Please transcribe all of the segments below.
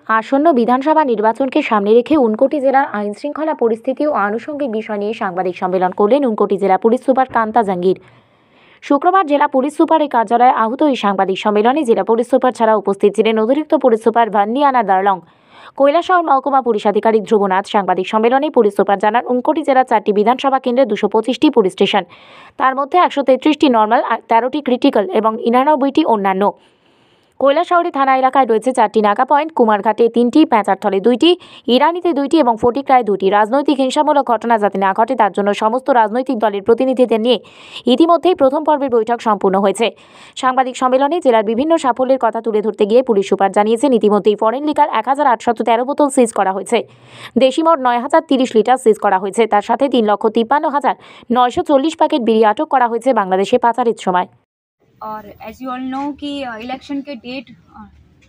আসন্ন বিধানসভা নির্বাচনকে সামনে রেখে ঊনকোটি জেলার আইনশৃঙ্খলা পরিস্থিতি ও আনুষঙ্গিক বিষয় নিয়ে সাংবাদিক সম্মেলন করলেন ঊনকোটি জেলা পুলিশ সুপার কান্তা জাঙ্গির। শুক্রবার জেলা পুলিশ সুপারের কার্যালয়ে আহত এই সাংবাদিক সম্মেলনে জেলা পুলিশ সুপার ছাড়া উপস্থিত ছিলেন অতিরিক্ত পুলিশ সুপার ভান্ডিয়ানা দারলং, কৈলাসহর মহকুমা পুলিশ আধিকারিক ধ্রুবনাথ। সাংবাদিক সম্মেলনে পুলিশ সুপার জানান, ঊনকোটি জেলার 4টি বিধানসভা কেন্দ্রে 225টি পুলিশ স্টেশন, তার মধ্যে 133টি নর্মাল, 13টি ক্রিটিক্যাল এবং 99টি অন্যান্য। কৈলাসহরী থানা এলাকায় রয়েছে 4টি নাকা পয়েন্ট, কুমারঘাটে 3টি, পেঁচারথলে 2টি, ইরানিতে 2টি এবং ফটিকরায় 2টি। রাজনৈতিক হিংসামূলক ঘটনা যাতে না ঘটে তার জন্য সমস্ত রাজনৈতিক দলের প্রতিনিধিদের নিয়ে ইতিমধ্যেই প্রথম পর্বের বৈঠক সম্পূর্ণ হয়েছে। সাংবাদিক সম্মেলনে জেলার বিভিন্ন সাফল্যের কথা তুলে ধরতে গিয়ে পুলিশ সুপার জানিয়েছেন, ইতিমধ্যেই ফরেন লিকার 1813 বোতল সিজ করা হয়েছে, দেশি মদ 9030 লিটার সিজ করা হয়েছে, তার সাথে 3,53,940 প্যাকেট বিড়ি আটক করা হয়েছে বাংলাদেশে পাচারের সময়। और एज यू ऑल नो कि इलेक्शन के डेट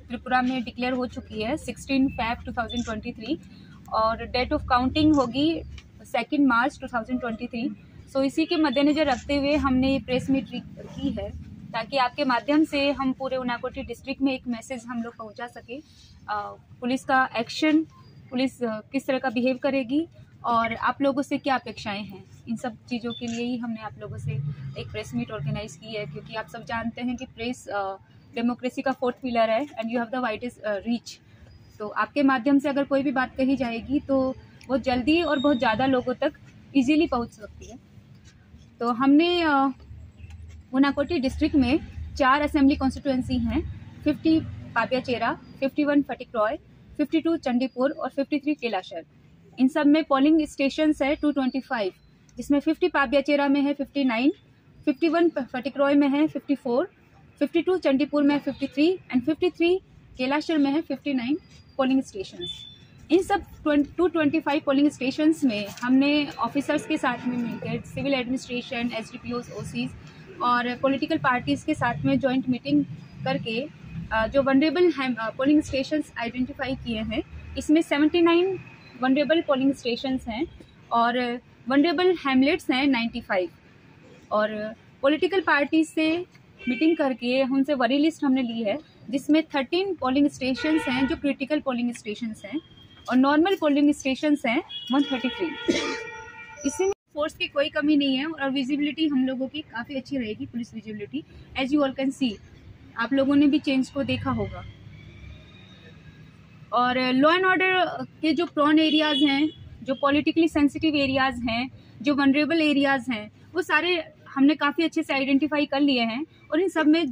त्रिपुरा में डिक्लेयर हो चुकी है 16 Feb 2023 और डेट ऑफ काउंटिंग होगी 2 मार्च 2023। सो इसी के मद्देनज़र रखते हुए हमने ये प्रेस मीट की है ताकि आपके माध्यम से हम पूरे ऊनाकोटी डिस्ट्रिक्ट में एक मैसेज हम लोग पहुंचा सके। पुलिस का एक्शन, पुलिस किस तरह का बिहेव करेगी और आप लोगों से क्या अपेक्षाएं हैं, इन सब चीज़ों के लिए ही हमने आप लोगों से एक प्रेस मीट ऑर्गेनाइज की है, क्योंकि आप सब जानते हैं कि प्रेस डेमोक्रेसी का 4th पिलर है and you have the widest reach. तो आपके माध्यम से अगर कोई भी बात कही जाएगी तो वो जल्दी और बहुत ज़्यादा लोगों तक इजीली पहुंच सकती है। तो हमने ऊनाकोटी डिस्ट्रिक्ट में 4 असेंबली कॉन्स्टिट्यूएंसी हैं, 50 पापियाचेरा, 51 फटिकरॉय, 52 चंडीपुर और 53 कैलाशर। इन सब में पोलिंग स्टेशंस है 225, जिसमें 50 पापियाचेरा में है 59, 51 फटिकरॉय में है 54, 52 चंडीपुर में 53 एंड 53 कैलाशर में है 59 पोलिंग स्टेशंस। इन सब 225 पोलिंग स्टेशंस में हमने ऑफिसर्स के साथ में मिलकर सिविल एडमिनिस्ट्रेशन, SDPOs, OCs और पॉलिटिकल पार्टीज़ के साथ में जॉइंट मीटिंग करके जो वनरेबल पोलिंग स्टेशंस आइडेंटिफाई किए हैं, इसमें 79 वनरेबल पोलिंग स्टेशंस हैं और वनरेबल हैमलेट्स हैं 95। और पॉलिटिकल पार्टी से मीटिंग करके उनसे वरी लिस्ट हमने ली है, जिसमें 13 पोलिंग स्टेशंस हैं जो क्रिटिकल पोलिंग स्टेशंस हैं और नॉर्मल पोलिंग स्टेशंस हैं 133। इसमें फोर्स की कोई कमी नहीं है और विजिबिलिटी हम लोगों की काफ़ी अच्छी रहेगी, police visibility. As you all can see, आप लोगों ने भी चेंज को देखा होगा। और लॉ एंड ऑर्डर के जो प्रॉन एरियाज़ हैं, जो पॉलिटिकली सेंसिटिव एरियाज़ हैं, जो वनरेबल एरियाज़ हैं, वो सारे हमने काफ़ी अच्छे से आइडेंटिफाई कर लिए हैं और इन सब में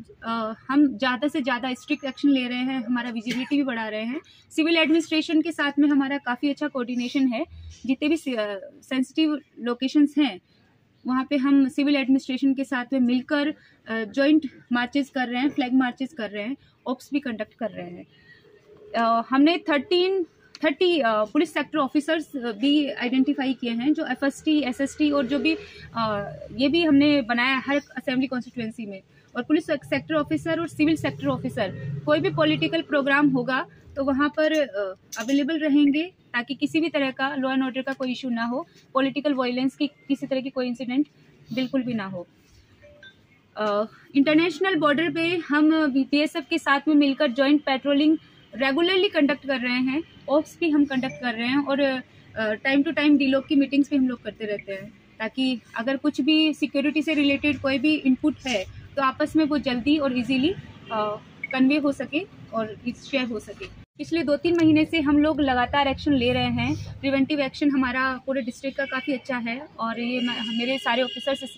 हम ज़्यादा से ज़्यादा स्ट्रिक्ट एक्शन ले रहे हैं, हमारा विजिबिलिटी भी बढ़ा रहे हैं। सिविल एडमिनिस्ट्रेशन के साथ में हमारा काफ़ी अच्छा कोऑर्डिनेशन है। जितने भी सेंसिटिव लोकेशंस हैं वहाँ पे हम सिविल एडमिनिस्ट्रेशन के साथ में मिलकर जॉइंट मार्चेस कर रहे हैं, फ्लैग मार्चेस कर रहे हैं, ऑप्स भी कंडक्ट कर रहे हैं। हमने 30 पुलिस सेक्टर ऑफिसर्स भी आइडेंटिफाई किए हैं, जो FST, SST और जो भी ये भी हमने बनाया हर असेंबली कॉन्स्टिट्यूएंसी में। और पुलिस सेक्टर ऑफिसर और सिविल सेक्टर ऑफिसर कोई भी पॉलिटिकल प्रोग्राम होगा तो वहाँ पर अवेलेबल रहेंगे, ताकि किसी भी तरह का लॉ एंड ऑर्डर का कोई इशू ना हो, पॉलिटिकल वायलेंस की किसी तरह की कोई इंसिडेंट बिल्कुल भी ना हो। इंटरनेशनल बॉर्डर पे हम BSF के साथ में मिलकर जॉइंट पेट्रोलिंग रेगुलरली कंडक्ट कर रहे हैं, ऑप्स भी हम कंडक्ट कर रहे हैं और टाइम टू टाइम डीलॉग की मीटिंग्स भी हम लोग करते रहते हैं, ताकि अगर कुछ भी सिक्योरिटी से रिलेटेड कोई भी इनपुट है तो आपस में वो जल्दी और इजीली कन्वे हो सके और शेयर हो सके। पिछले 2-3 महीने से हम लोग लगातार एक्शन ले रहे हैं। प्रिवेंटिव एक्शन हमारा पूरे डिस्ट्रिक्ट का काफ़ी अच्छा है और ये मेरे सारे ऑफिसर्स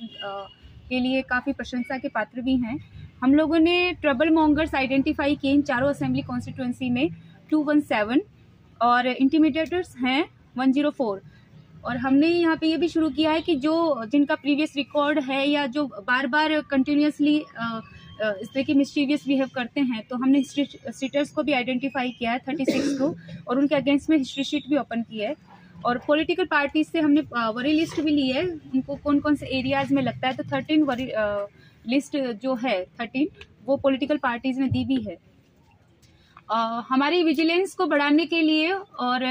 के लिए काफ़ी प्रशंसा के पात्र भी हैं। हम लोगों ने ट्रबल मॉन्गर्स आइडेंटिफाई किए इन चारों असेंबली कॉन्स्टिट्यूएंसी में 217 और इंटिमिडेटर्स हैं 104। और हमने यहाँ पे ये भी शुरू किया है कि जो जिनका प्रीवियस रिकॉर्ड है या जो बार बार कंटिन्यूसली इस तरह की मिस्चीवियस बिहेव करते हैं, तो हमने हिस्ट्री शीटर्स को भी आइडेंटिफाई किया है 36 को और उनके अगेंस्ट में हिस्ट्री शीट भी ओपन की है। और पॉलिटिकल पार्टीज से हमने वरी लिस्ट भी ली है, उनको कौन कौन से एरियाज़ में लगता है, तो 13 वरी लिस्ट जो है 13 वो पॉलिटिकल पार्टीज में दी भी है। हमारी विजिलेंस को बढ़ाने के लिए और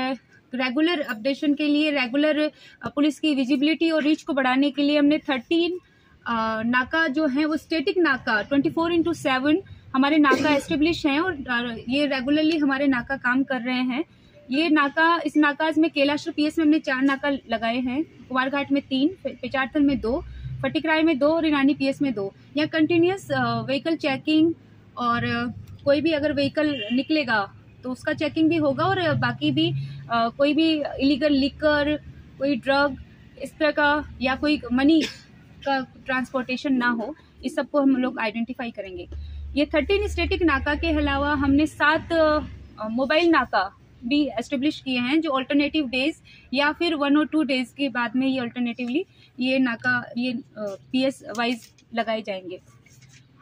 रेगुलर अपडेशन के लिए, रेगुलर पुलिस की विजिबिलिटी और रीच को बढ़ाने के लिए हमने 13 नाका जो है वो स्टेटिक नाका 24/7 हमारे नाका एस्टेब्लिश हैं और ये रेगुलरली हमारे नाका काम कर रहे हैं। ये नाका, इस नाकाज में कैलाश पीएस में हमने 4 नाका लगाए हैं, कुमारघाट में 3, पिचारथल में 2, फटिकराय में 2 और ईरानी पीएस में 2। यहाँ कंटिन्यूस व्हीकल चेकिंग और कोई भी अगर व्हीकल निकलेगा तो उसका चेकिंग भी होगा और बाकी भी कोई भी इलीगल लिकर, कोई ड्रग इस तरह का या कोई मनी का ट्रांसपोर्टेशन ना हो, इस सबको हम लोग आइडेंटिफाई करेंगे। ये 13 स्टैटिक नाका के अलावा हमने 7 मोबाइल नाका भी एस्टेब्लिश किए हैं, जो अल्टरनेटिव डेज या फिर 1 और 2 डेज के बाद में ये अल्टरनेटिवली ये नाका ये पीएस वाइज लगाए जाएंगे।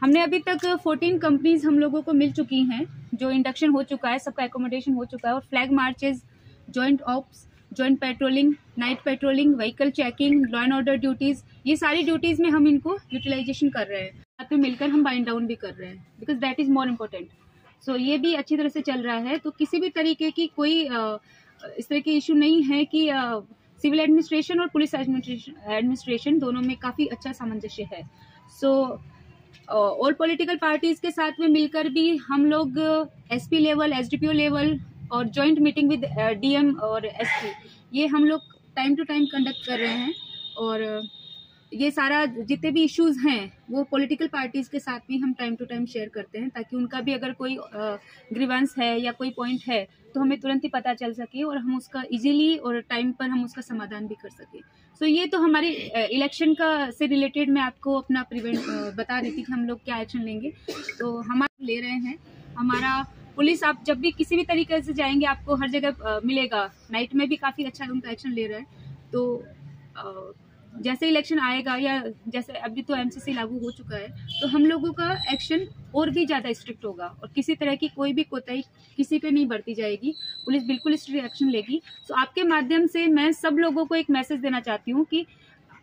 हमने अभी तक 14 कंपनीज हम लोगों को मिल चुकी हैं, जो इंडक्शन हो चुका है, सबका एकोमोडेशन हो चुका है और flag marches, joint ops, joint patrolling, night patrolling, vehicle checking, law and order duties, ये सारी ड्यूटीज में हम इनको यूटिलाइजेशन कर रहे हैं। साथ में मिलकर हम बाइंड डाउन भी कर रहे हैं, because that is more important. So ये भी अच्छी तरह से चल रहा है। तो किसी भी तरीके की कोई इस तरह की इशू नहीं है कि सिविल एडमिनिस्ट्रेशन और पुलिस एडमिनिस्ट्रेशन दोनों में काफ़ी अच्छा सामंजस्य है। सो ऑल पॉलिटिकल पार्टीज के साथ में मिलकर भी हम लोग एसपी लेवल, एसडीपीओ लेवल और जॉइंट मीटिंग विद डीएम और एसपी, ये हम लोग टाइम टू टाइम कंडक्ट कर रहे हैं। और ये सारा जितने भी इश्यूज हैं वो पॉलिटिकल पार्टीज के साथ भी हम टाइम टू टाइम शेयर करते हैं, ताकि उनका भी अगर कोई ग्रीवेंस है या कोई पॉइंट है तो हमें तुरंत ही पता चल सके और हम उसका इजीली और टाइम पर हम उसका समाधान भी कर सके। सो ये तो हमारे इलेक्शन का से रिलेटेड मैं आपको अपना बता रही थी कि हम लोग क्या एक्शन लेंगे। तो हमारा ले रहे हैं, हमारा पुलिस, आप जब भी किसी भी तरीके से जाएंगे आपको हर जगह मिलेगा। नाइट में भी काफ़ी अच्छा उनका एक्शन ले रहा है। तो जैसे इलेक्शन आएगा या जैसे अभी तो एमसीसी लागू हो चुका है, तो हम लोगों का एक्शन और भी ज़्यादा स्ट्रिक्ट होगा और किसी तरह की कोई भी कोताही किसी पे नहीं बरती जाएगी। पुलिस बिल्कुल स्ट्रिक्ट एक्शन लेगी। तो आपके माध्यम से मैं सब लोगों को एक मैसेज देना चाहती हूँ कि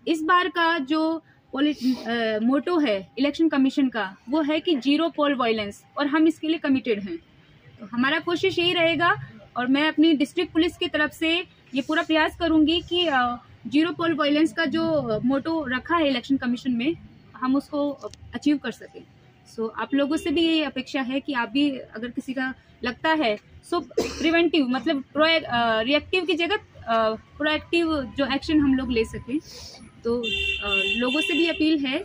इस बार का जो मोटो है इलेक्शन कमीशन का, वो है कि 0 पोल वायलेंस, और हम इसके लिए कमिटेड हैं। तो हमारा कोशिश यही रहेगा और मैं अपनी डिस्ट्रिक्ट पुलिस की तरफ से ये पूरा प्रयास करूँगी कि 0 पोल वायलेंस का जो मोटो रखा है इलेक्शन कमीशन में, हम उसको अचीव कर सकें। सो आप लोगों से भी ये अपेक्षा है कि आप भी अगर किसी का लगता है, सो प्रिवेंटिव मतलब रिएक्टिव की जगह प्रोएक्टिव जो एक्शन हम लोग ले सकें। तो लोगों से भी अपील है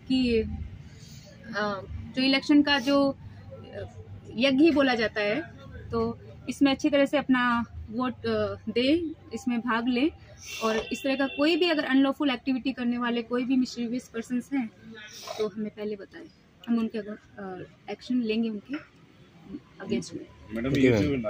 कि जो इलेक्शन का जो यज्ञ ही बोला जाता है, तो इसमें अच्छी तरह से अपना वोट दे, इसमें भाग ले और इस तरह का कोई भी अगर अनलॉफुल एक्टिविटी करने वाले कोई भी मिस्टीरियस पर्सन्स हैं तो हमें पहले बताएं, हम उनके अगर एक्शन लेंगे उनके अगेंस्ट में।